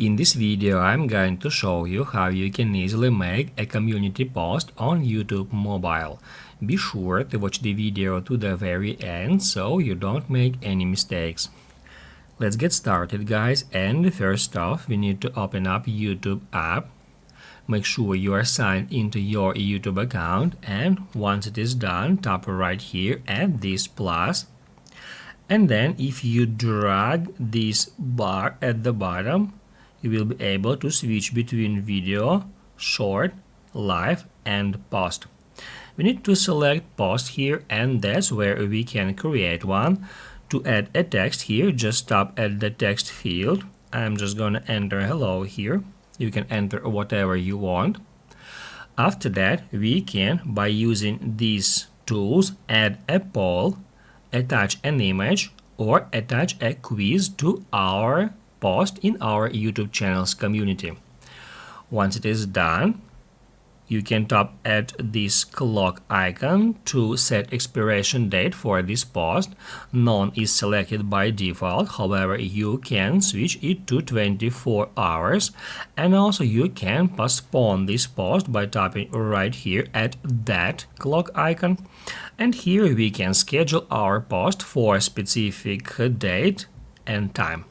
In this video, I'm going to show you how you can easily make a community post on YouTube Mobile. Be sure to watch the video to the very end so you don't make any mistakes. Let's get started, guys, and first off we need to open up YouTube app. Make sure you are signed into your YouTube account, and once it is done, tap right here at this plus. And then if you drag this bar at the bottom, you will be able to switch between video, short, live, and post. We need to select post here, and that's where we can create one. To add a text here, just tap at the text field. I'm just gonna enter hello here. You can enter whatever you want. After that, we can, by using these tools, add a poll, attach an image, or attach a quiz to our post in our YouTube channel's community. Once it is done, you can tap at this clock icon to set expiration date for this post. None is selected by default, however you can switch it to 24 hours, and also you can postpone this post by tapping right here at that clock icon, and here we can schedule our post for a specific date and time.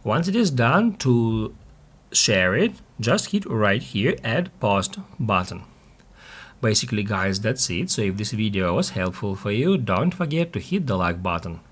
Once it is done, to share it, just hit right here at post button. Basically, guys, that's it. So if this video was helpful for you, don't forget to hit the like button.